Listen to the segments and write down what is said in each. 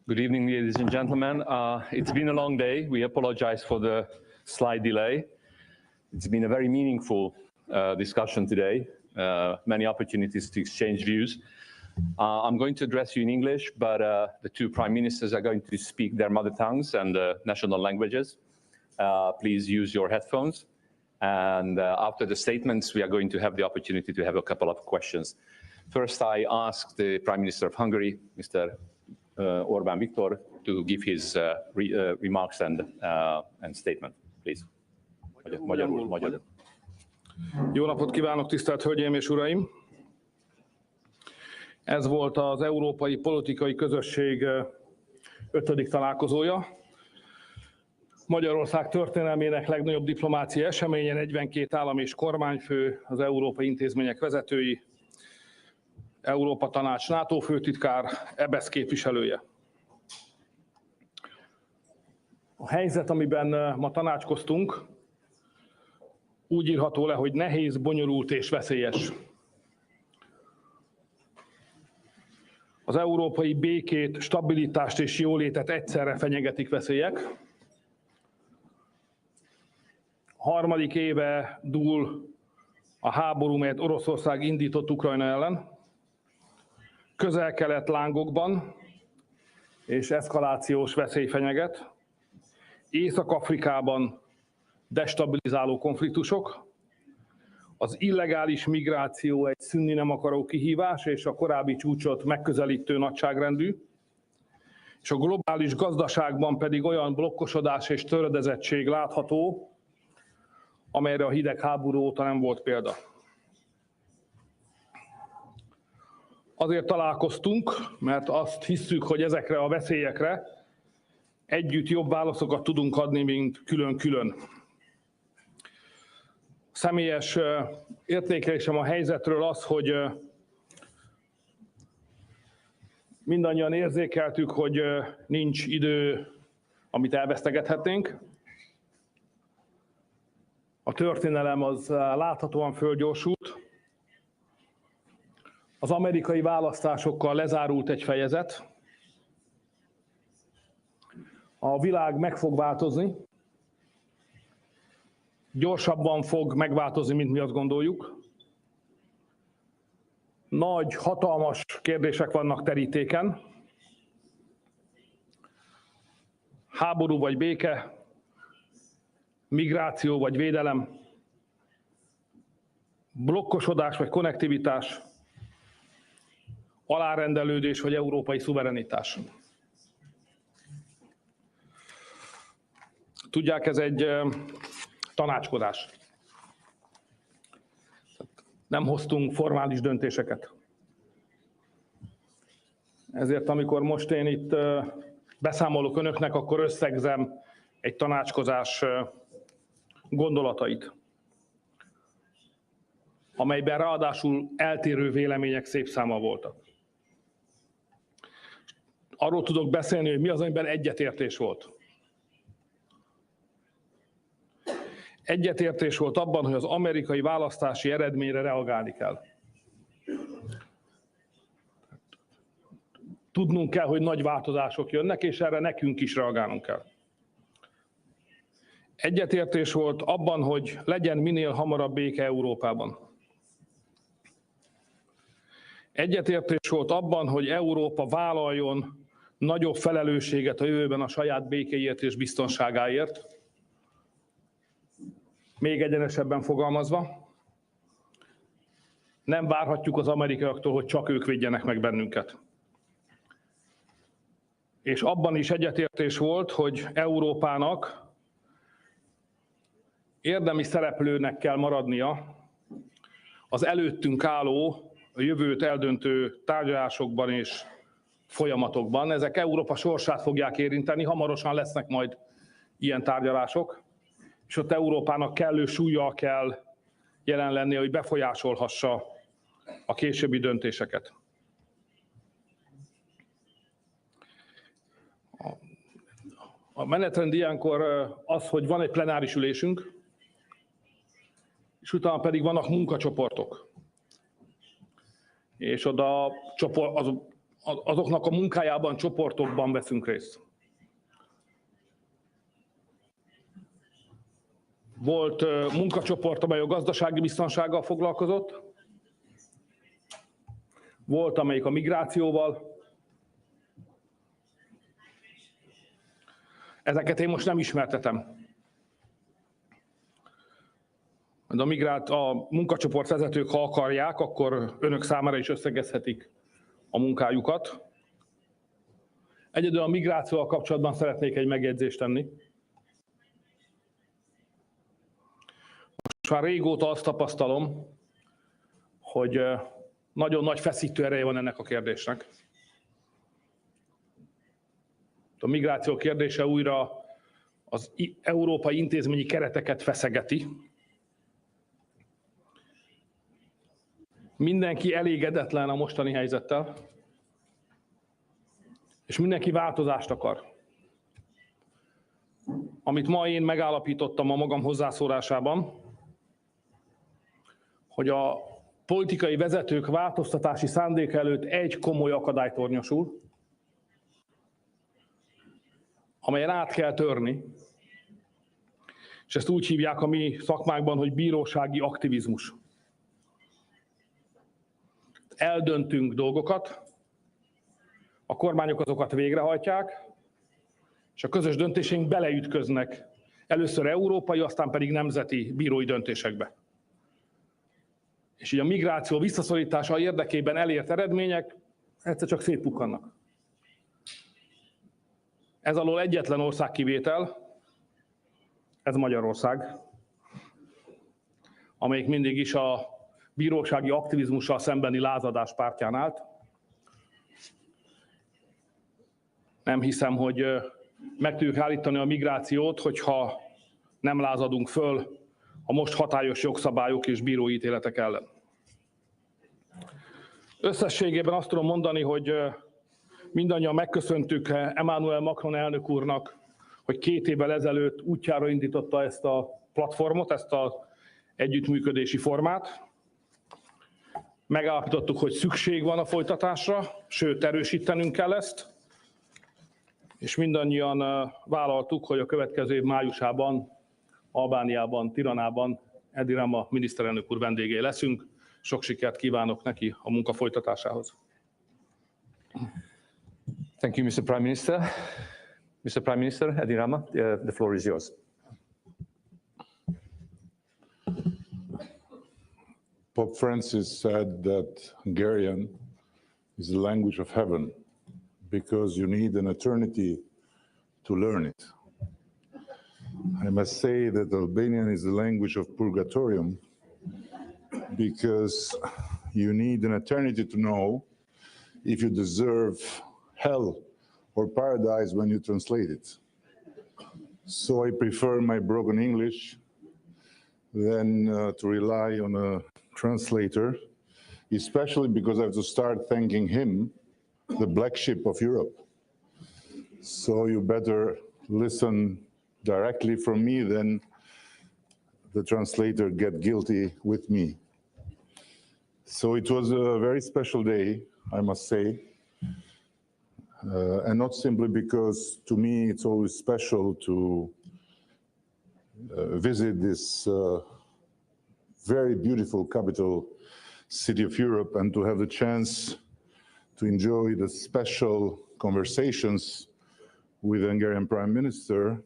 Good evening, ladies and gentlemen. It's been a long day. We apologize for the slight delay. It's been a very meaningful discussion today, many opportunities to exchange views. I'm going to address you in English, but the two prime ministers are going to speak their mother tongues and national languages. Please use your headphones. And after the statements, we are going to have the opportunity to have a couple of questions. First, I ask the Prime Minister of Hungary, Mr. Orban Viktor, to give his remarks and statement, please. Magyarul. Jó napot kívánok, tisztelt Hölgyeim és Uraim! Ez volt az Európai Politikai Közösség 5. találkozója. Magyarország történelmének legnagyobb diplomáciai eseménye, 42 állam és kormányfő, az európai intézmények vezetői, Európa Tanács NATO főtitkár, EBESZ képviselője. A helyzet, amiben ma tanácskoztunk, úgy írható le, hogy nehéz, bonyolult és veszélyes. Az európai békét, stabilitást és jólétet egyszerre fenyegetik veszélyek. A harmadik éve dúl a háború, melyet Oroszország indított Ukrajna ellen. Közel-Kelet lángokban és eszkalációs veszély fenyeget. Észak-Afrikában destabilizáló konfliktusok. Az illegális migráció egy szűnni nem akaró kihívás, és a korábbi csúcsot megközelítő nagyságrendű. És a globális gazdaságban pedig olyan blokkosodás és töredezettség látható, amelyre a hidegháború óta nem volt példa. Azért találkoztunk, mert azt hisszük, hogy ezekre a veszélyekre együtt jobb válaszokat tudunk adni, mint külön-külön. Személyes értékelésem a helyzetről az, hogy mindannyian érzékeltük, hogy nincs idő, amit elvesztegethetnénk. A történelem az láthatóan fölgyorsult. Az amerikai választásokkal lezárult egy fejezet. A világ meg fog változni. Gyorsabban fog megváltozni, mint mi azt gondoljuk. Nagy, hatalmas kérdések vannak terítéken. Háború vagy béke, migráció vagy védelem, blokkosodás vagy konnektivitás, alárendelődés vagy európai szuverenitás. Tudják, ez egy tanácskozás. Nem hoztunk formális döntéseket. Ezért, amikor most én itt beszámolok önöknek, akkor összegzem egy tanácskozás gondolatait, amelyben ráadásul eltérő vélemények szép száma voltak. Arról tudok beszélni, hogy mi az, amiben egyetértés volt. Egyetértés volt abban, hogy az amerikai választási eredményre reagálni kell. Tudnunk kell, hogy nagy változások jönnek, és erre nekünk is reagálnunk kell. Egyetértés volt abban, hogy legyen minél hamarabb béke Európában. Egyetértés volt abban, hogy Európa vállaljon nagyobb felelősséget a jövőben a saját békéért és biztonságáért. Még egyenesebben fogalmazva, nem várhatjuk az amerikaiaktól, hogy csak ők védjenek meg bennünket. És abban is egyetértés volt, hogy Európának érdemi szereplőnek kell maradnia az előttünk álló, a jövőt eldöntő tárgyalásokban és folyamatokban. Ezek Európa sorsát fogják érinteni, hamarosan lesznek majd ilyen tárgyalások, és ott Európának kellő súllyal kell jelen lennie, hogy befolyásolhassa a későbbi döntéseket. A menetrend ilyenkor az, hogy van egy plenáris ülésünk, és utána pedig vannak munkacsoportok. És oda azoknak a munkájában, csoportokban veszünk részt. Volt munkacsoport, amely a gazdasági biztonsággal foglalkozott, volt, amelyik a migrációval. Ezeket én most nem ismertetem. A munkacsoport vezetők, ha akarják, akkor önök számára is összegezhetik a munkájukat. Egyedül a migrációval kapcsolatban szeretnék egy megjegyzést tenni. Most már régóta azt tapasztalom, hogy nagyon nagy feszítő ereje van ennek a kérdésnek. A migráció kérdése újra az európai intézményi kereteket feszegeti. Mindenki elégedetlen a mostani helyzettel, és mindenki változást akar. Amit ma én megállapítottam a magam hozzászólásában, hogy a politikai vezetők változtatási szándéka előtt egy komoly akadály tornyosul, amelyen át kell törni, és ezt úgy hívják a mi szakmákban, hogy bírósági aktivizmus. Eldöntünk dolgokat, a kormányok azokat végrehajtják, és a közös döntéseink beleütköznek először európai, aztán pedig nemzeti bírói döntésekbe. És így a migráció visszaszorítása érdekében elért eredmények egyszer csak szétpukkannak. Ez alól egyetlen ország kivétel, ez Magyarország, amelyik mindig is a bírósági aktivizmussal szembeni lázadás pártján állt. Nem hiszem, hogy meg tudjuk állítani a migrációt, hogyha nem lázadunk föl a most hatályos jogszabályok és bírói ítéletek ellen. Összességében azt tudom mondani, hogy mindannyian megköszöntük Emmanuel Macron elnök úrnak, hogy 2 évvel ezelőtt útjára indította ezt a platformot, ezt az együttműködési formát. Megállapítottuk, hogy szükség van a folytatásra, sőt, erősítenünk kell ezt, és mindannyian vállaltuk, hogy a következő év májusában, Albániában, Tiranában Edi Rama miniszterelnök úr vendégei leszünk. Sok sikert kívánok neki a munka folytatásához. Thank you, Mr. Prime Minister. Mr. Prime Minister Edi Rama, the floor is yours. Pope Francis said that Hungarian is the language of heaven because you need an eternity to learn it. I must say that Albanian is the language of purgatorium because you need an eternity to know if you deserve hell or paradise when you translate it. So I prefer my broken English than to rely on a translator, especially because I have to start thanking him, the black sheep of Europe. So you better listen directly from me than the translator get guilty with me. So it was a very special day, I must say, and not simply because to me it's always special to visit this very beautiful capital city of Europe and to have the chance to enjoy the special conversations with the Hungarian Prime Minister.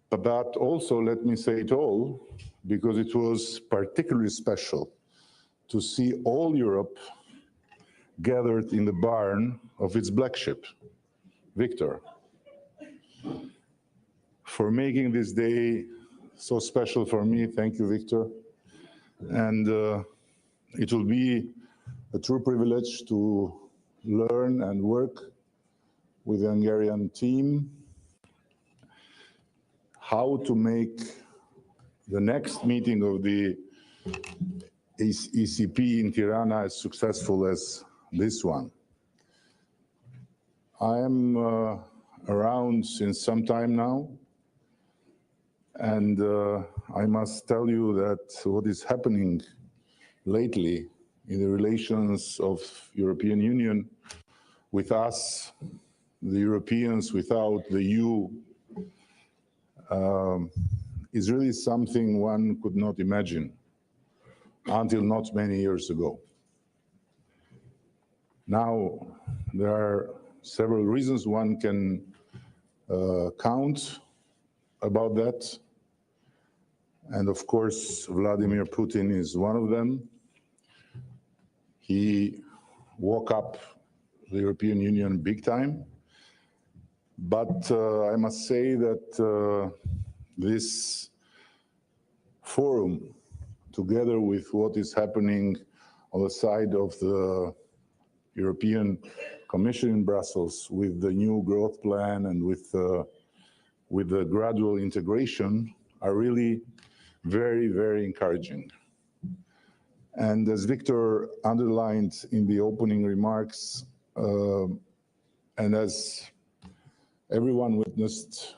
But also, let me say it all, because it was particularly special to see all Europe gathered in the barn of its black sheep, Viktor, for making this day so special for me. Thank you, Viktor. And it will be a true privilege to learn and work with the Hungarian team how to make the next meeting of the ECP in Tirana as successful as this one. I am around since some time now, and I must tell you that what is happening lately in the relations of European Union with us, the Europeans without the EU, is really something one could not imagine until not many years ago. Now, there are several reasons one can count about that. And of course, Vladimir Putin is one of them. He woke up the European Union big time. But I must say that this forum, together with what is happening on the side of the European Commission in Brussels, with the new growth plan and with the gradual integration, are really very, very encouraging. And as Viktor underlined in the opening remarks, and as everyone witnessed,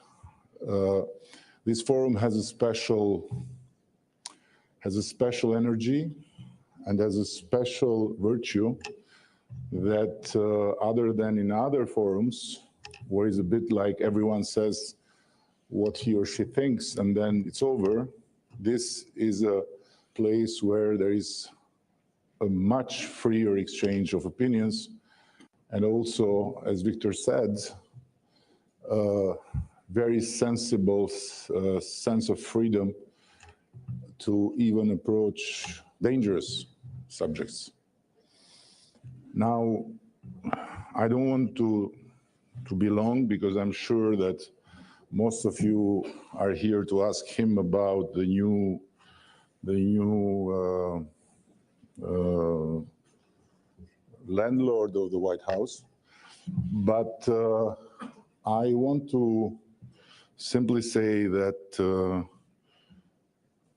this forum has a special energy and has a special virtue that other than in other forums, where it's a bit like everyone says what he or she thinks and then it's over, this is a place where there is a much freer exchange of opinions, and also, as Viktor said, a very sensible sense of freedom to even approach dangerous subjects. Now, I don't want to be long, because I'm sure that most of you are here to ask him about the new landlord of the White House. But I want to simply say that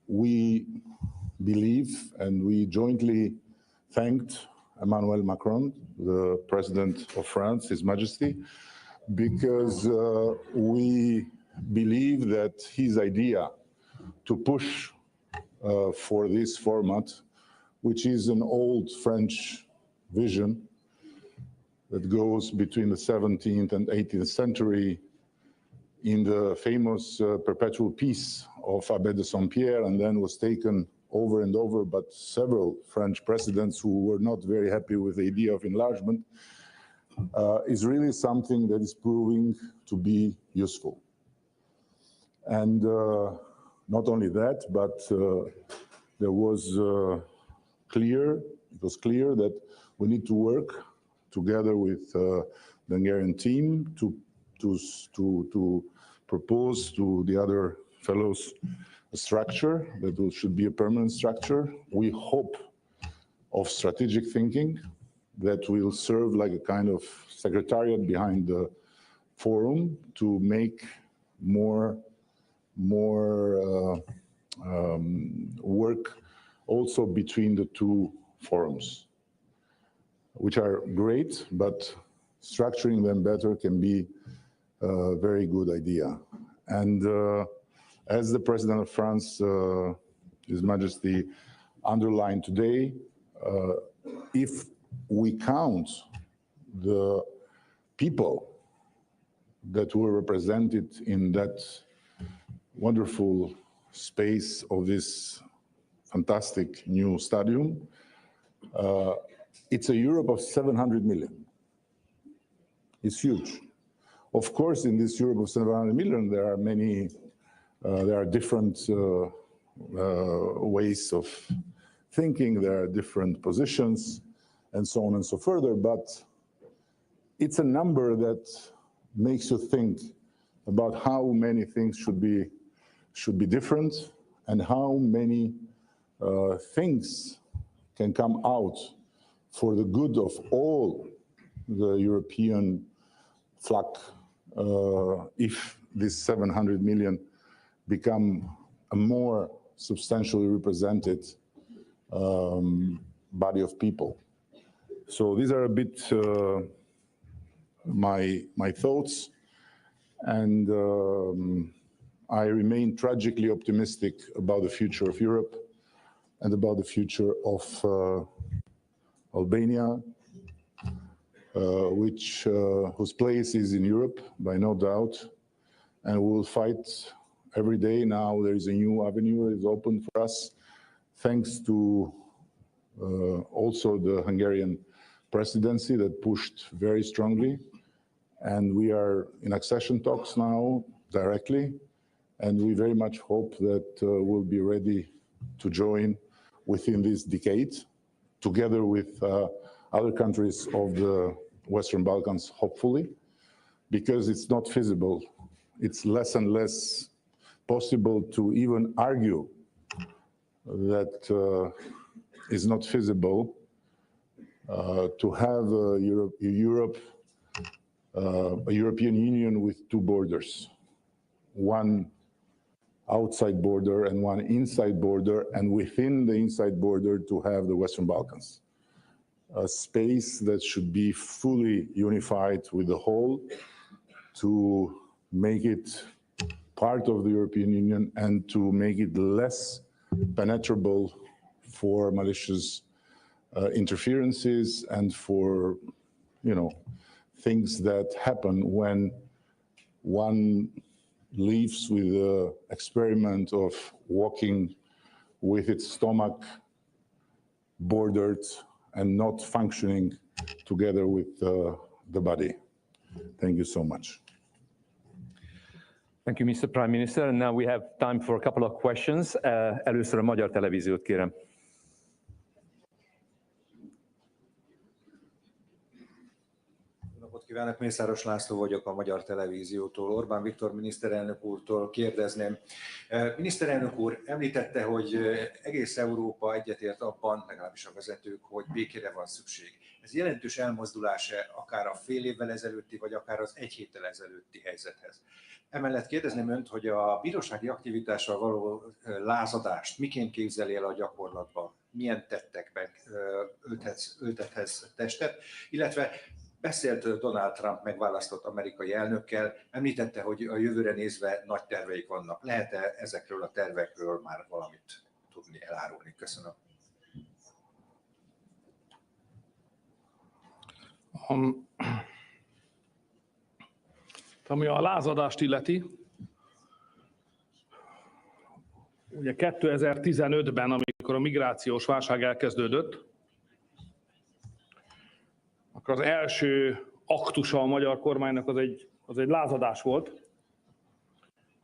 we believe, and we jointly thanked Emmanuel Macron, the President of France, His Majesty, because we believe that his idea to push for this format, which is an old French vision that goes between the 17th and 18th century in the famous perpetual peace of Abbé de Saint-Pierre, and then was taken over and over by several French presidents who were not very happy with the idea of enlargement, is really something that is proving to be useful. And not only that, but it was clear that we need to work together with the Hungarian team to propose to the other fellows a structure that should be a permanent structure. We hope of strategic thinking that will serve like a kind of secretariat behind the forum to make more work also between the two forums, which are great, but structuring them better can be a very good idea. And as the President of France, His Majesty, underlined today, if we count the people that were represented in that wonderful space of this fantastic new stadium, it's a Europe of 700 million. It's huge. Of course, in this Europe of 700 million, there are many, there are different ways of thinking, there are different positions, and so on and so further, but it's a number that makes you think about how many things should be different, and how many things can come out for the good of all the European flag if this 700 million become a more substantially represented body of people. So these are a bit my thoughts, and I remain tragically optimistic about the future of Europe and about the future of Albania, whose place is in Europe, by no doubt, and we will fight every day. Now there is a new avenue that is open for us, thanks to also the Hungarian presidency that pushed very strongly. And we are in accession talks now directly, and we very much hope that we'll be ready to join within this decade, together with other countries of the Western Balkans, hopefully, because it's not feasible. It's less and less possible to even argue that it's not feasible to have a European Union with two borders, one outside border and one inside border, and within the inside border to have the Western Balkans. A space that should be fully unified with the whole to make it part of the European Union and to make it less penetrable for malicious interferences and for, things that happen when one lives with the experiment of walking with its stomach bordered and not functioning together with the body. Thank you so much. Thank you, Mr. Prime Minister. And now we have time for a couple of questions. Először a Magyar Televíziót kérem. Napot kívánok, Mészáros László vagyok a Magyar Televíziótól. Orbán Viktor miniszterelnök úrtól kérdezném. Miniszterelnök úr említette, hogy egész Európa egyetért abban, legalábbis a vezetők, hogy békére van szükség. Ez jelentős elmozdulás akár a fél évvel ezelőtti, vagy akár az egy héttel ezelőtti helyzethez. Emellett kérdezném önt, hogy a bírósági aktivitással való lázadást miként képzeli el a gyakorlatban, milyen tettekben ültethez testet, illetve beszélt Donald Trump megválasztott amerikai elnökkel, említette, hogy a jövőre nézve nagy terveik vannak. Lehet-e ezekről a tervekről már valamit tudni, elárulni? Köszönöm. Ami a lázadást illeti, ugye 2015-ben, amikor a migrációs válság elkezdődött, akkor az első aktusa a magyar kormánynak az egy lázadás volt.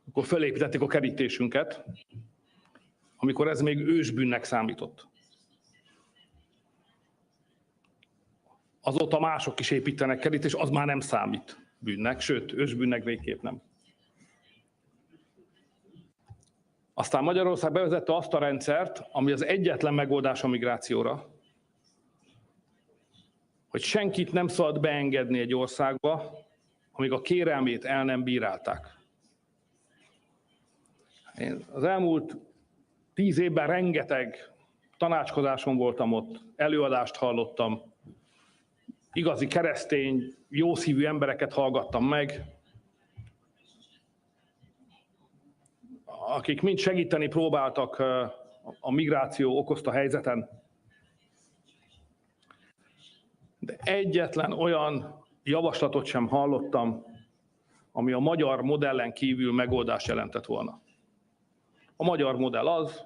Akkor felépítették a kerítésünket, amikor ez még ősbűnnek számított. Azóta mások is építenek kerítést, az már nem számít bűnnek, sőt, ősbűnnek végképp nem. Aztán Magyarország bevezette azt a rendszert, ami az egyetlen megoldás a migrációra, hogy senkit nem szabad beengedni egy országba, amíg a kérelmét el nem bírálták. Én az elmúlt 10 évben rengeteg tanácskozáson voltam ott, előadást hallottam, igazi keresztény, jószívű embereket hallgattam meg, akik mind segíteni próbáltak a migráció okozta helyzeten. De egyetlen olyan javaslatot sem hallottam, ami a magyar modellen kívül megoldást jelentett volna. A magyar modell az,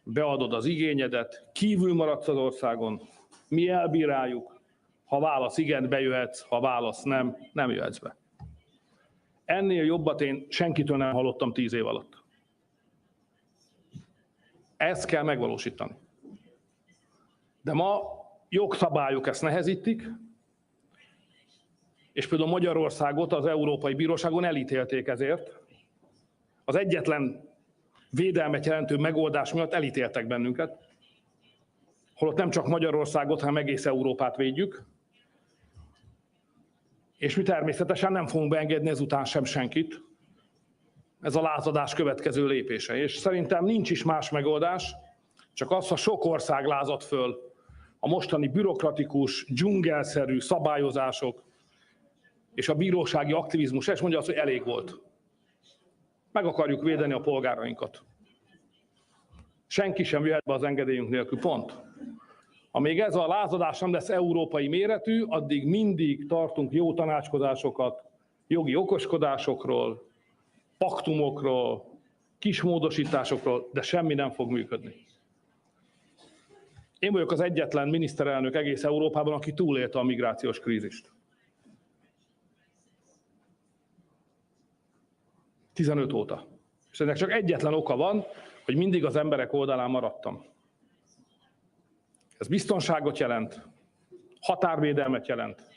beadod az igényedet, kívül maradsz az országon, mi elbíráljuk, ha válasz igen, bejöhetsz, ha válasz nem, nem jöhetsz be. Ennél jobbat én senkitől nem hallottam 10 év alatt. Ezt kell megvalósítani. De ma jogszabályok ezt nehezítik, és például Magyarországot az Európai Bíróságon elítélték ezért. Az egyetlen védelmet jelentő megoldás miatt elítéltek bennünket, holott nem csak Magyarországot, hanem egész Európát védjük, és mi természetesen nem fogunk beengedni ezután sem senkit. Ez a lázadás következő lépése, és szerintem nincs is más megoldás, csak az, ha sok ország lázad föl a mostani bürokratikus, dzsungelszerű szabályozások és a bírósági aktivizmus, és mondja azt, hogy elég volt. Meg akarjuk védeni a polgárainkat. Senki sem jöhet be az engedélyünk nélkül, pont. Amíg ez a lázadás nem lesz európai méretű, addig mindig tartunk jó tanácskozásokat jogi okoskodásokról, paktumokról, kis módosításokról, de semmi nem fog működni. Én vagyok az egyetlen miniszterelnök egész Európában, aki túlélte a migrációs krízist. 15 óta. És ennek csak egyetlen oka van, hogy mindig az emberek oldalán maradtam. Ez biztonságot jelent, határvédelmet jelent,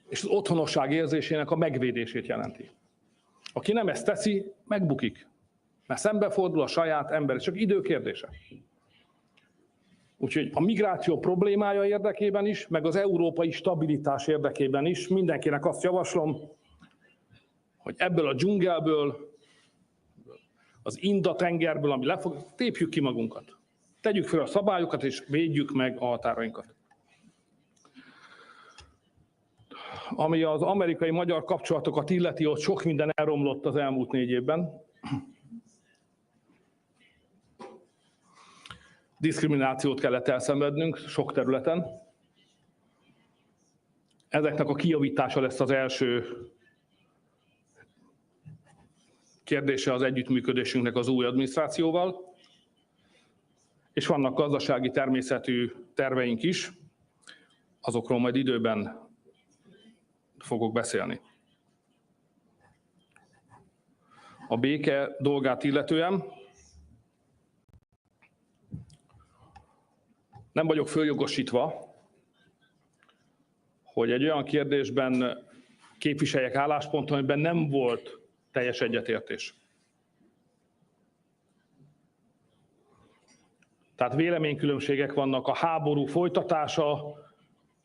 és az otthonosság érzésének a megvédését jelenti. Aki nem ezt teszi, megbukik, mert szembefordul a saját ember, csak idő kérdése. Úgyhogy a migráció problémája érdekében is, meg az európai stabilitás érdekében is mindenkinek azt javaslom, hogy ebből a dzsungelből, az Inda-tengerből, ami lefog, tépjük ki magunkat. Tegyük fel a szabályokat, és védjük meg a határainkat. Ami az amerikai-magyar kapcsolatokat illeti, ott sok minden elromlott az elmúlt 4 évben. Diszkriminációt kellett elszenvednünk sok területen. Ezeknek a kijavítása lesz az első kérdése az együttműködésünknek az új adminisztrációval. És vannak gazdasági természetű terveink is, azokról majd időben fogok beszélni. A béke dolgát illetően nem vagyok följogosítva, hogy egy olyan kérdésben képviseljek állásponton, amiben nem volt teljes egyetértés. Tehát véleménykülönbségek vannak a háború folytatása,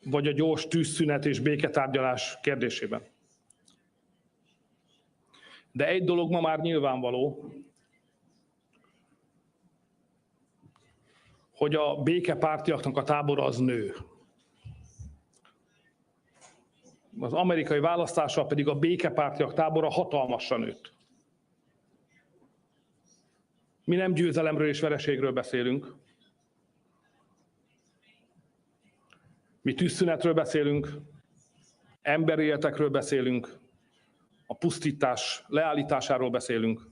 vagy a gyors tűzszünet és béketárgyalás kérdésében. De egy dolog ma már nyilvánvaló, hogy a békepártiaknak a tábora az nő. Az amerikai választással pedig a békepártiak tábora hatalmasan nőtt. Mi nem győzelemről és vereségről beszélünk. Mi tűzszünetről beszélünk, emberi életekről beszélünk, a pusztítás leállításáról beszélünk.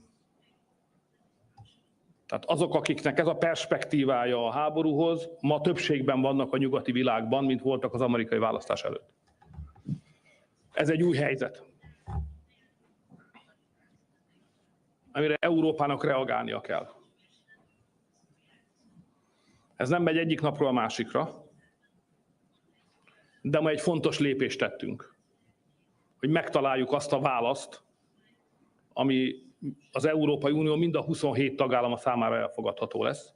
Tehát azok, akiknek ez a perspektívája a háborúhoz, ma többségben vannak a nyugati világban, mint voltak az amerikai választás előtt. Ez egy új helyzet, amire Európának reagálnia kell. Ez nem megy egyik napról a másikra, de ma egy fontos lépést tettünk, hogy megtaláljuk azt a választ, ami az Európai Unió mind a 27 tagállama számára elfogadható lesz.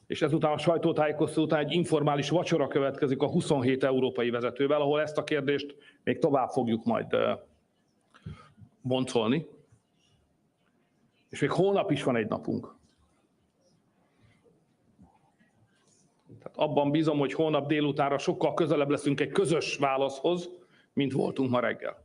És ezután a sajtótájékoztató után egy informális vacsora következik a 27 európai vezetővel, ahol ezt a kérdést még tovább fogjuk majd boncolni. És még holnap is van egy napunk. Tehát abban bízom, hogy holnap délutánra sokkal közelebb leszünk egy közös válaszhoz, mint voltunk ma reggel.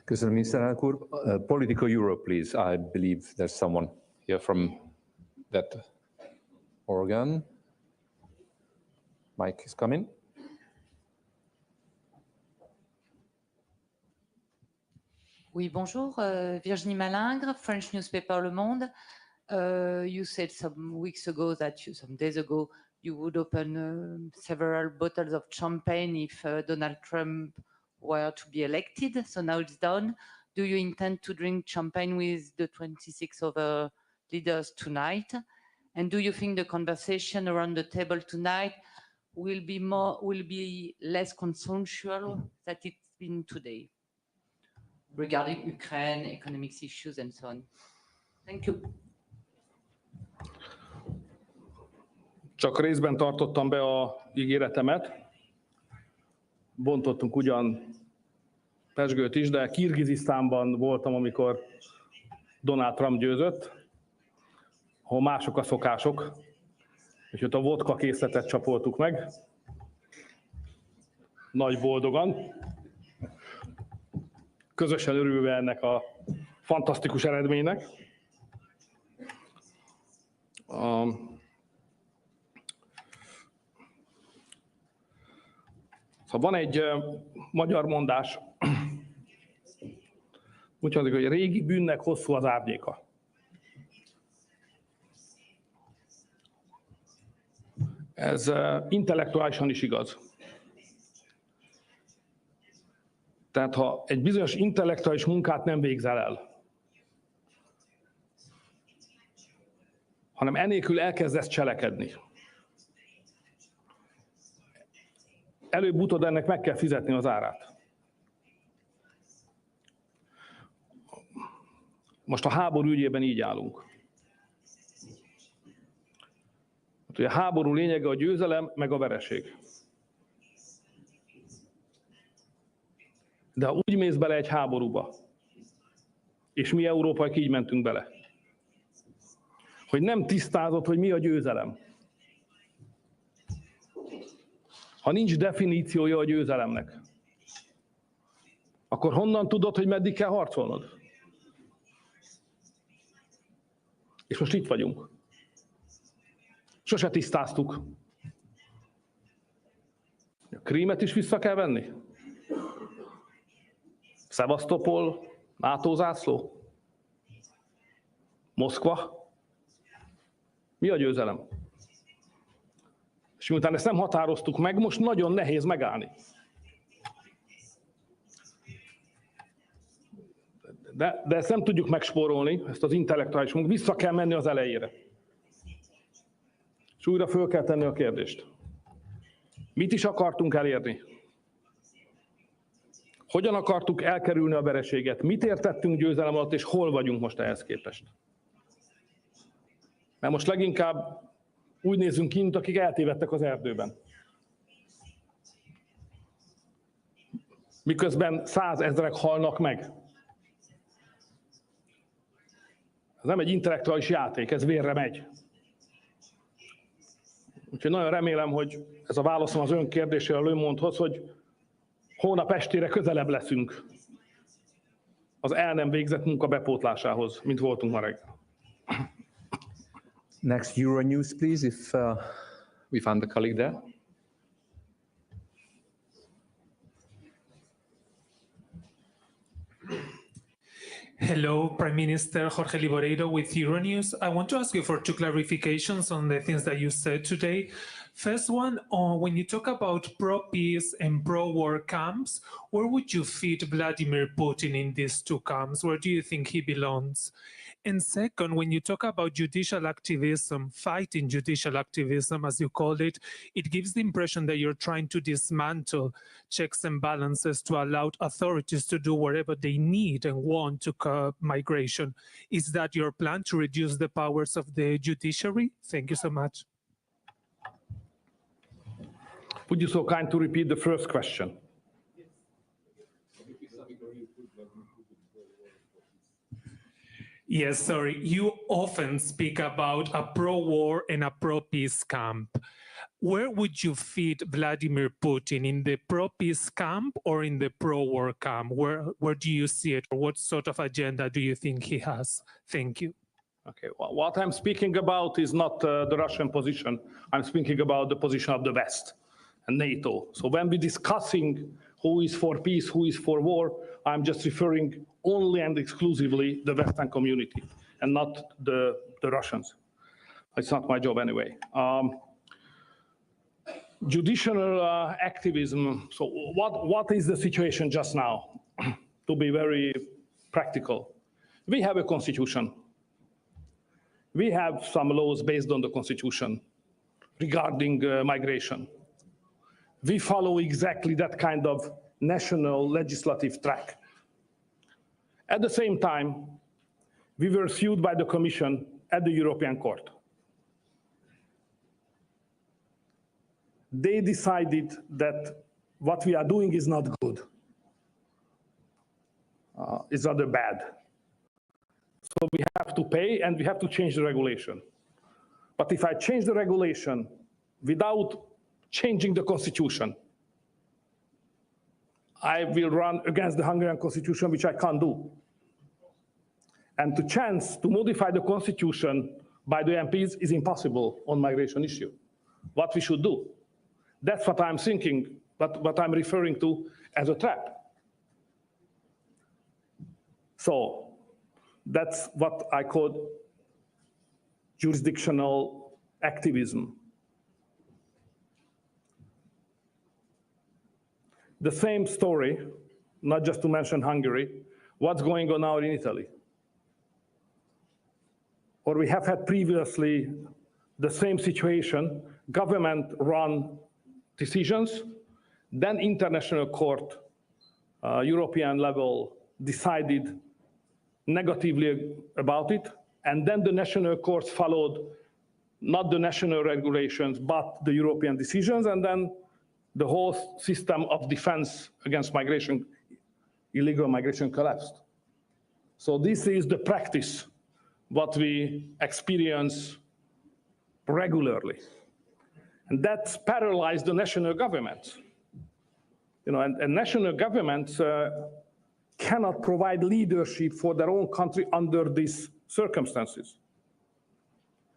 Köszönöm, miniszterelnök úr. Political Europe, please. I believe there's someone here from that organ. Mike is coming. Oui, bonjour. Virginie Malingre, French newspaper Le Monde. You said some weeks ago some days ago, you would open several bottles of champagne if Donald Trump were to be elected. So now it's done. Do you intend to drink champagne with the 26 other leaders tonight? And do you think the conversation around the table tonight will be less consensual than it's been today regarding Ukraine, economic issues, and so on? Thank you. Csak részben tartottam be a ígéretemet. Bontottunk ugyan pezsgőt is, de Kirgizisztánban voltam, amikor Donald Trump győzött, ahol mások a szokások, és ott a vodka készletet csapoltuk meg, nagy boldogan, közösen örülve ennek a fantasztikus eredménynek. Szóval van egy magyar mondás, úgy hangzik, hogy régi bűnnek hosszú az árnyéka. Ez intellektuálisan is igaz. Tehát ha egy bizonyos intellektuális munkát nem végzel el, hanem enélkül elkezdesz cselekedni, előbb-utóbb ennek meg kell fizetni az árát. Most a háború ügyében így állunk. A háború lényege a győzelem, meg a vereség. De ha úgy mész bele egy háborúba, és mi európaiak így mentünk bele, hogy nem tisztázod, hogy mi a győzelem. Ha nincs definíciója a győzelemnek, akkor honnan tudod, hogy meddig kell harcolnod? És most itt vagyunk. Sose tisztáztuk. A Krímet is vissza kell venni? Szevasztopol, NATO zászló? Moszkva? Mi a győzelem? És miután ezt nem határoztuk meg, most nagyon nehéz megállni. De ezt nem tudjuk megspórolni, ezt az intellektuális munkát, vissza kell menni az elejére. És újra föl kell tenni a kérdést. Mit is akartunk elérni? Hogyan akartuk elkerülni a vereséget? Mit értettünk győzelem alatt, és hol vagyunk most ehhez képest? Mert most leginkább úgy nézünk ki, mint akik eltévedtek az erdőben. Miközben 100 000-ek halnak meg. Ez nem egy intellektuális játék, ez vérre megy. Úgyhogy nagyon remélem, hogy ez a válaszom az ön kérdésére a Le Monde-hoz, hogy hónap estére közelebb leszünk az el nem végzett munka bepótlásához, mint voltunk ma reggel. Next Euronews, please, if we found the colleague there. Hello, Prime Minister Jorge Liboreiro with Euronews. I want to ask you for two clarifications on the things that you said today. First one, when you talk about pro-peace and pro-war camps, where would you fit Vladimir Putin in these two camps? Where do you think he belongs? And second, when you talk about judicial activism, fighting judicial activism, as you called it, it gives the impression that you're trying to dismantle checks and balances to allow authorities to do whatever they need and want to curb migration. Is that your plan, to reduce the powers of the judiciary? Thank you so much. Would you so kind to repeat the first question? Yes, sorry. You often speak about a pro-war and a pro-peace camp. Where would you fit Vladimir Putin, in the pro-peace camp or in the pro-war camp? Where do you see it? Or what sort of agenda do you think he has? Thank you. Okay, well, what I'm speaking about is not the Russian position. I'm speaking about the position of the West and NATO. So when we're discussing who is for peace, who is for war, I'm just referring only and exclusively the Western community and not the Russians. It's not my job anyway. Judicial activism. So what is the situation just now? To be very practical, we have a constitution. We have some laws based on the constitution regarding migration. We follow exactly that kind of national legislative track. At the same time, we were sued by the Commission at the European Court. They decided that what we are doing is not good. It's rather bad. So we have to pay and we have to change the regulation. But if I change the regulation without changing the constitution, I will run against the Hungarian constitution, which I can't do. And the chance to modify the constitution by the MPs is impossible on migration issue. What we should do? That's what I'm thinking, what I'm referring to as a trap. So that's what I call jurisdictional activism. The same story, not just to mention Hungary, what's going on now in Italy? Or we have had previously the same situation, government-run decisions, then international court, European level decided negatively about it, and then the national courts followed not the national regulations, but the European decisions, and then the whole system of defense against migration, illegal migration collapsed. So this is the practice, what we experience regularly. And that's paralyzed the national governments. You know, and national governments cannot provide leadership for their own country under these circumstances.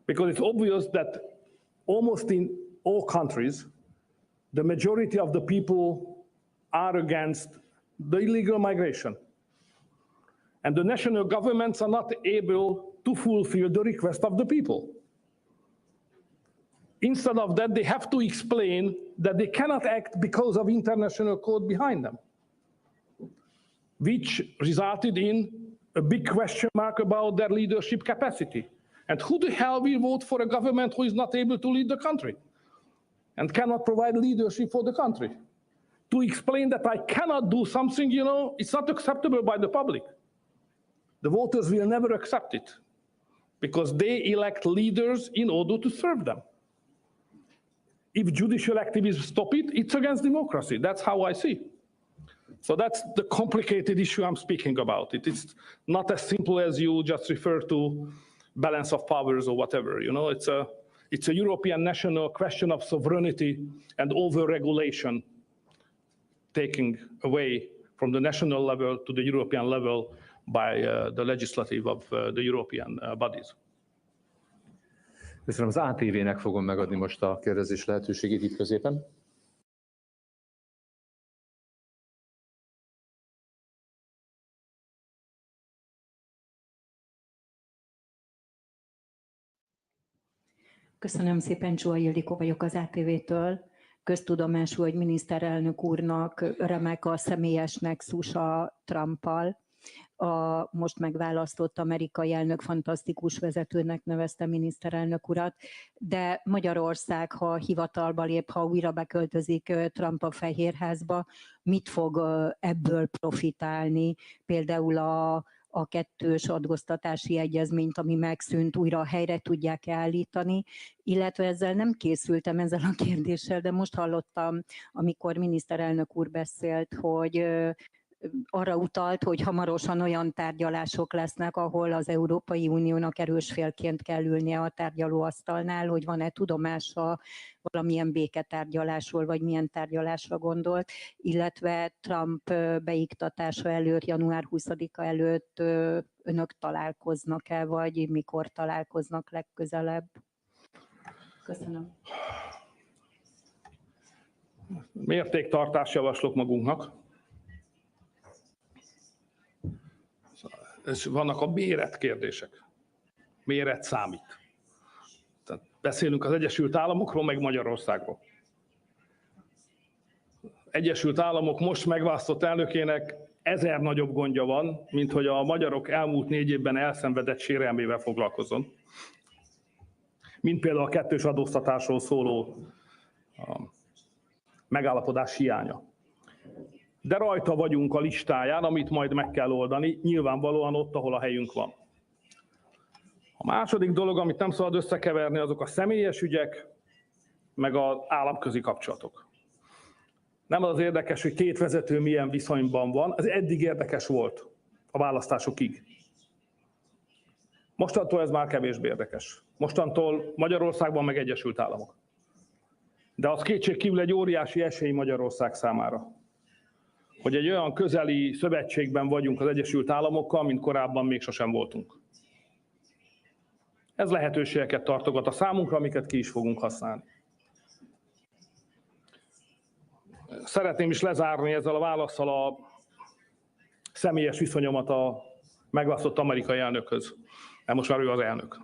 Because it's obvious that almost in all countries, the majority of the people are against the illegal migration. And the national governments are not able to fulfill the request of the people. Instead of that, they have to explain that they cannot act because of international code behind them, which resulted in a big question mark about their leadership capacity. And who the hell will vote for a government who is not able to lead the country and cannot provide leadership for the country? To explain that I cannot do something, you know, it's not acceptable by the public. The voters will never accept it because they elect leaders in order to serve them. If judicial activists stop it, it's against democracy. That's how I see. So that's the complicated issue I'm speaking about. It's not as simple as you just refer to balance of powers or whatever. You know, it's a European national question of sovereignty and over-regulation, taking away from the national level to the European level by the legislative of the European bodies. Köszönöm, az ATV-nek fogom megadni most a kérdezés lehetőségét itt középen. Köszönöm szépen, Csóa Ildikó vagyok az ATV-től. Köztudomású, hogy miniszterelnök úrnak remek a személyes nexusa Trumpal. A most megválasztott amerikai elnök fantasztikus vezetőnek nevezte miniszterelnök urat, de Magyarország, ha hivatalba lép, ha újra beköltözik Trump a Fehérházba, mit fog ebből profitálni? Például a kettős adóztatási egyezményt, ami megszűnt, újra helyre tudják állítani, illetve ezzel nem készültem ezzel a kérdéssel, de most hallottam, amikor miniszterelnök úr beszélt, hogy arra utalt, hogy hamarosan olyan tárgyalások lesznek, ahol az Európai Uniónak erős félként kell ülnie a tárgyalóasztalnál, hogy van-e tudomása valamilyen béketárgyalásról, vagy milyen tárgyalásra gondolt, illetve Trump beiktatása előtt, január 20-a előtt önök találkoznak-e, vagy mikor találkoznak legközelebb? Köszönöm. Mértéktartást javaslok magunknak. És vannak a méret kérdések. Méret számít. Tehát beszélünk az Egyesült Államokról, meg Magyarországról. Egyesült Államok most megválasztott elnökének 1000 nagyobb gondja van, mint hogy a magyarok elmúlt 4 évben elszenvedett sérelmével foglalkozzon. Mint például a kettős adóztatásról szóló megállapodás hiánya. De rajta vagyunk a listáján, amit majd meg kell oldani, nyilvánvalóan ott, ahol a helyünk van. A második dolog, amit nem szabad összekeverni, azok a személyes ügyek, meg az államközi kapcsolatok. Nem az érdekes, hogy két vezető milyen viszonyban van, ez eddig érdekes volt a választásokig. Mostantól ez már kevésbé érdekes. Mostantól Magyarországban meg Egyesült Államok. De az kétségkívül egy óriási esély Magyarország számára, hogy egy olyan közeli szövetségben vagyunk az Egyesült Államokkal, mint korábban még sosem voltunk. Ez lehetőségeket tartogat a számunkra, amiket ki is fogunk használni. szeretném is lezárni ezzel a válasszal a személyes viszonyomat a megválasztott amerikai elnökhöz, mert most már ő az elnök.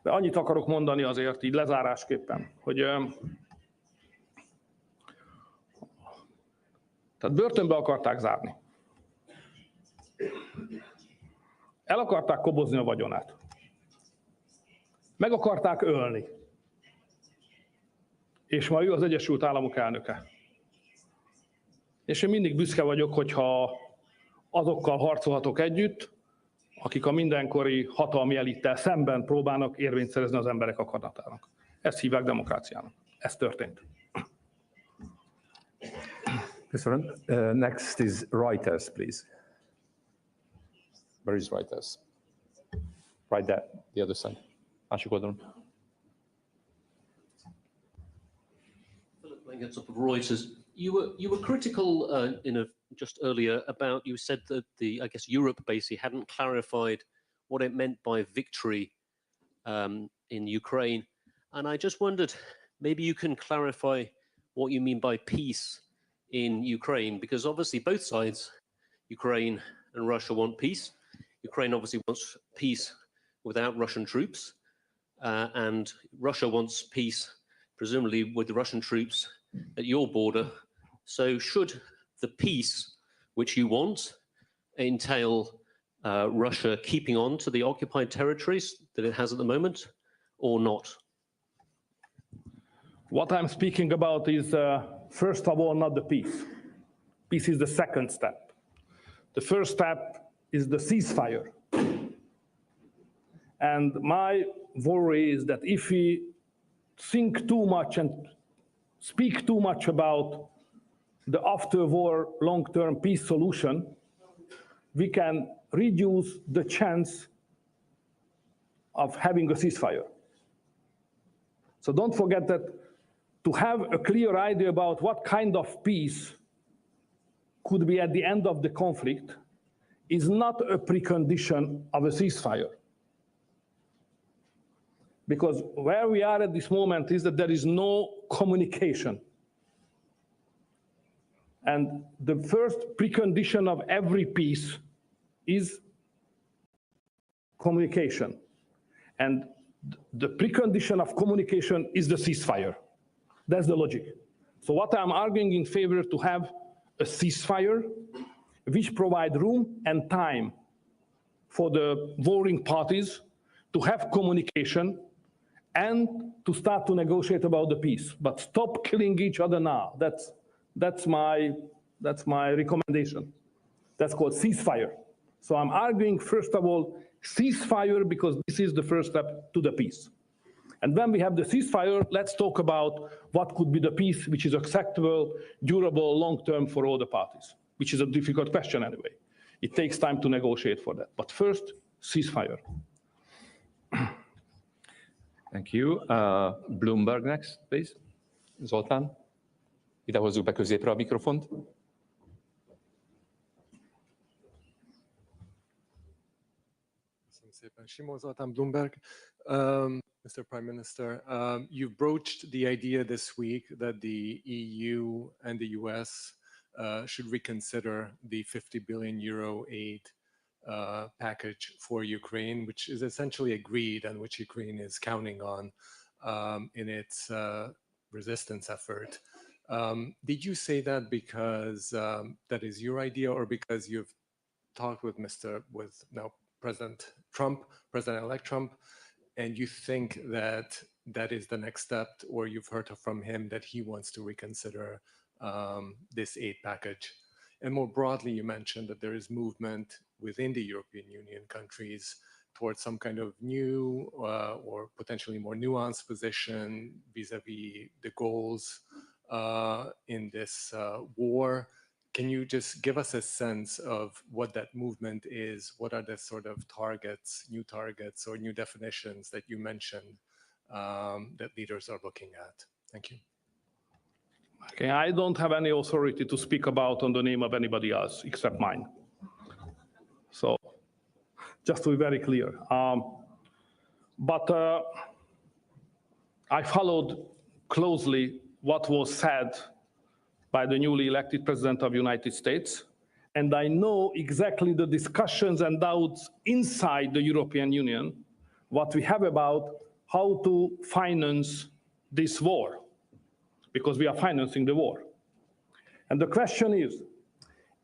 De annyit akarok mondani azért így lezárásképpen, hogy tehát börtönbe akarták zárni. El akarták kobozni a vagyonát. Meg akarták ölni. És ma ő az Egyesült Államok elnöke. És én mindig büszke vagyok, hogyha azokkal harcolhatok együtt, akik a mindenkori hatalmi elittel szemben próbálnak érvényt szerezni az emberek akaratának. Ezt hívják demokráciának. Ez történt. Köszönöm. Next is Reuters, please. Where is Reuters? Right there, the other side. Másik oldalon. Of Reuters, you were critical just earlier about, you said that I guess Europe basically hadn't clarified what it meant by victory in Ukraine, and I just wondered maybe you can clarify what you mean by peace in Ukraine, because obviously both sides, Ukraine and Russia, want peace. Ukraine obviously wants peace without Russian troops, and Russia wants peace presumably with the Russian troops at your border. So should the peace which you want entail Russia keeping on to the occupied territories that it has at the moment, or not? What I'm speaking about is, first of all, not the peace. Peace is the second step. The first step is the ceasefire. And my worry is that if we think too much and speak too much about the after-war long-term peace solution, we can reduce the chance of having a ceasefire. So don't forget that to have a clear idea about what kind of peace could be at the end of the conflict is not a precondition of a ceasefire. Because where we are at this moment is that there is no communication. And the first precondition of every peace is communication. And the precondition of communication is the ceasefire. That's the logic. So what I'm arguing in favor to have a ceasefire which provide room and time for the warring parties to have communication and to start to negotiate about the peace. But stop killing each other now. That's my recommendation. That's called ceasefire. So I'm arguing, first of all, ceasefire, because this is the first step to the peace. And when we have the ceasefire, let's talk about what could be the peace which is acceptable, durable, long-term for all the parties, which is a difficult question anyway. It takes time to negotiate for that. But first, ceasefire. Thank you. Bloomberg next, please. Zoltán. Ide hozzuk be középre a mikrofont. Köszönöm szépen. Simon Zoltán, Bloomberg. Mr. Prime Minister, you broached the idea this week that the EU and the US should reconsider the 50 billion euro aid package for Ukraine, which is essentially agreed and which Ukraine is counting on in its resistance effort. Did you say that because that is your idea, or because you've talked with now President Trump, President-elect Trump, and you think that that is the next step, or you've heard from him that he wants to reconsider this aid package? And more broadly, you mentioned that there is movement within the European Union countries towards some kind of new or potentially more nuanced position vis-a-vis the goals in this war. Can you just give us a sense of what that movement is? What are the sort of new targets or new definitions that you mentioned that leaders are looking at? Thank you. Okay, I don't have any authority to speak about on the name of anybody else except mine. So just to be very clear. But I followed closely what was said by the newly elected President of the United States, and I know exactly the discussions and doubts inside the European Union, what we have about how to finance this war, because we are financing the war. And the question is,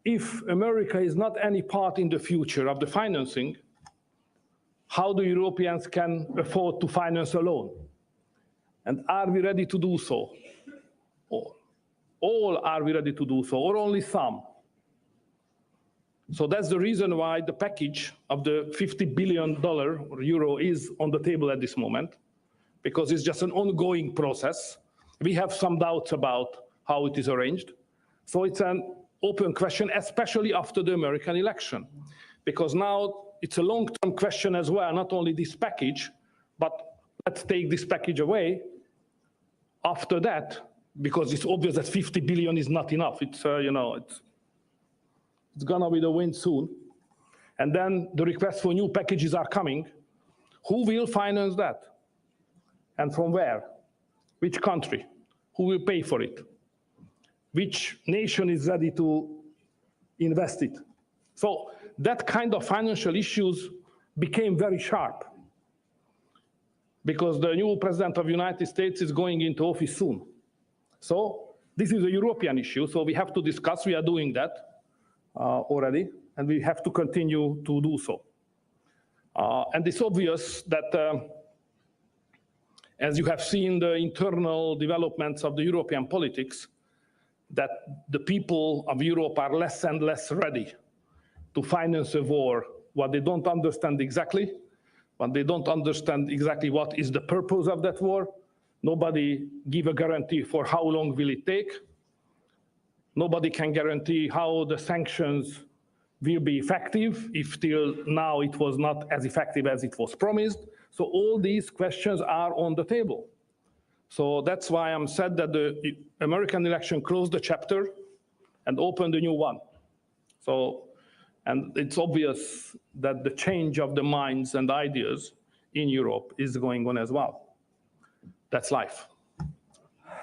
if America is not any part in the future of the financing, how the Europeans can afford to finance alone? And are we ready to do so? All are we ready to do so, or only some? So that's the reason why the package of the $50 billion or euro is on the table at this moment, because it's just an ongoing process. We have some doubts about how it is arranged. So it's an open question, especially after the American election, because now it's a long-term question as well, not only this package, but let's take this package away after that, because it's obvious that 50 billion is not enough. It's, it's gonna be the wind soon. And then the requests for new packages are coming. Who will finance that? And from where? Which country? Who will pay for it? Which nation is ready to invest it? So that kind of financial issues became very sharp, because the new President of the United States is going into office soon. So this is a European issue, so we have to discuss. We are doing that already, and we have to continue to do so. And it's obvious that as you have seen the internal developments of the European politics, that the people of Europe are less and less ready to finance a war, what they don't understand exactly, when they don't understand exactly what is the purpose of that war. Nobody give a guarantee for how long will it take. Nobody can guarantee how the sanctions will be effective, if till now it was not as effective as it was promised. So all these questions are on the table. So that's why I'm sad that the American election closed the chapter and opened a new one. So, and it's obvious that the change of the minds and ideas in Europe is going on as well. That's life.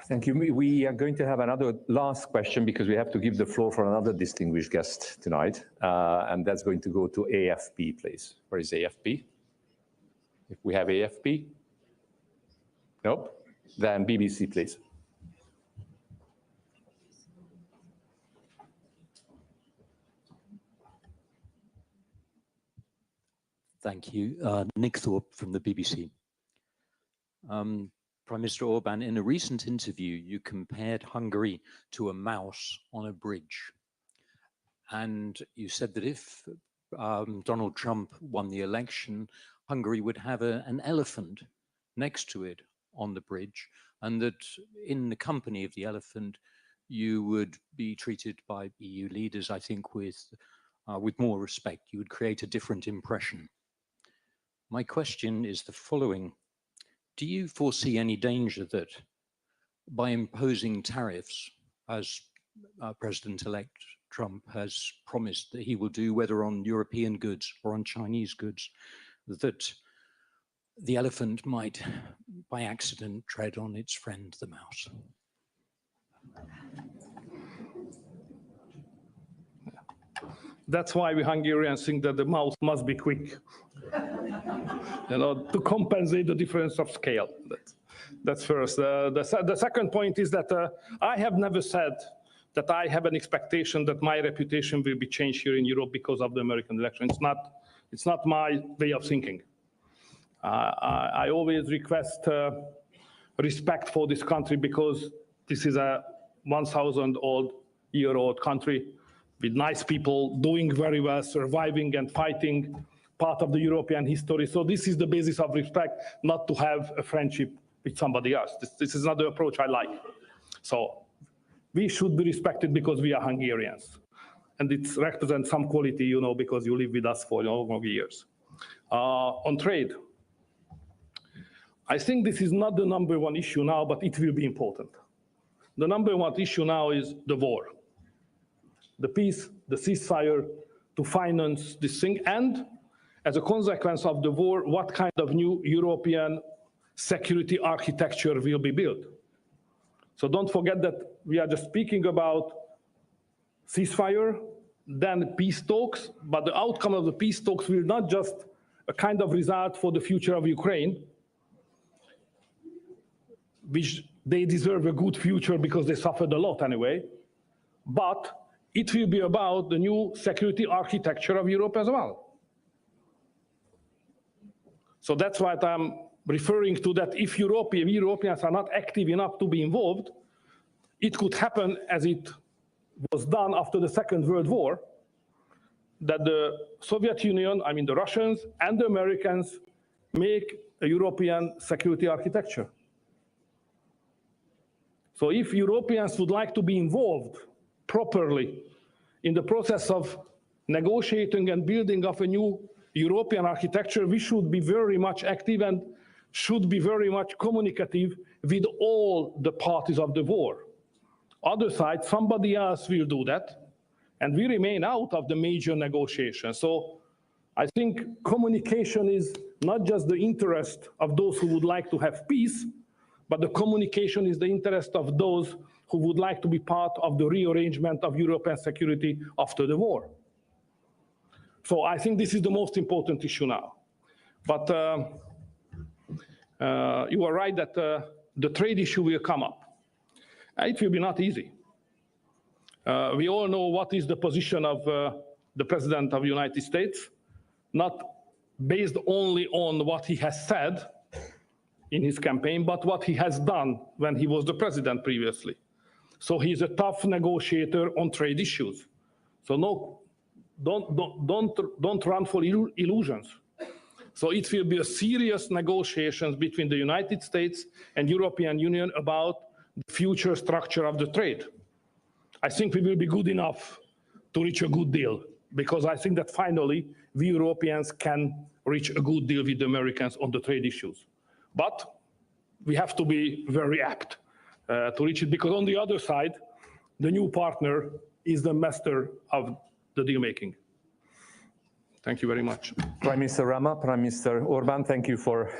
Thank you. We are going to have another last question, because we have to give the floor for another distinguished guest tonight. And that's going to go to AFP, please. Where is AFP? If we have AFP? Nope. Then BBC, please. Thank you. Nick Thorpe from the BBC. Prime Minister Orban, in a recent interview, you compared Hungary to a mouse on a bridge. And you said that if Donald Trump won the election, Hungary would have an elephant next to it on the bridge, and that in the company of the elephant, you would be treated by EU leaders, I think, with more respect. You would create a different impression. My question is the following. Do you foresee any danger that by imposing tariffs, as President-elect Trump has promised that he will do, whether on European goods or on Chinese goods, that the elephant might, by accident, tread on its friend, the mouse? That's why we Hungarians think that the mouse must be quick, to compensate the difference of scale. That's first. The second point is that I have never said that I have an expectation that my reputation will be changed here in Europe because of the American election. It's not my way of thinking. I always request respect for this country, because this is a 1,000-year-old country with nice people doing very well, surviving and fighting, part of the European history. So this is the basis of respect, not to have a friendship with somebody else. This is not the approach I like. So we should be respected because we are Hungarians. And it represents some quality, because you live with us for long years. On trade, I think this is not the number one issue now, but it will be important. The number one issue now is the war. The peace, the ceasefire, to finance this thing, and as a consequence of the war, what kind of new European security architecture will be built. So don't forget that we are just speaking about ceasefire, then peace talks, but the outcome of the peace talks will not just a kind of result for the future of Ukraine, which they deserve a good future because they suffered a lot anyway, but it will be about the new security architecture of Europe as well. So that's what I'm referring to, that if Europeans are not active enough to be involved, it could happen as it was done after the Second World War, that the Soviet Union, I mean the Russians and the Americans, make a European security architecture. So if Europeans would like to be involved properly in the process of negotiating and building up a new European architecture, we should be very much active and should be very much communicative with all the parties of the war. Other side, somebody else will do that, and we remain out of the major negotiations. So I think communication is not just the interest of those who would like to have peace, but the communication is the interest of those who would like to be part of the rearrangement of European security after the war. So I think this is the most important issue now. But you are right that the trade issue will come up. It will be not easy. We all know what is the position of the President of the United States, not based only on what he has said in his campaign, but what he has done when he was the president previously. So he's a tough negotiator on trade issues. So no, don't run for illusions. So it will be a serious negotiations between the United States and European Union about the future structure of the trade. I think we will be good enough to reach a good deal, because I think that finally we Europeans can reach a good deal with the Americans on the trade issues. But we have to be very apt to reach it, because on the other side, the new partner is the master of the deal making. Thank you very much. Prime Minister Rama, Prime Minister Orban, thank you for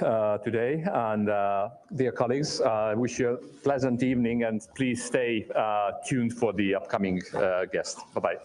today. And dear colleagues, I wish you a pleasant evening, and please stay tuned for the upcoming guest. Bye-bye.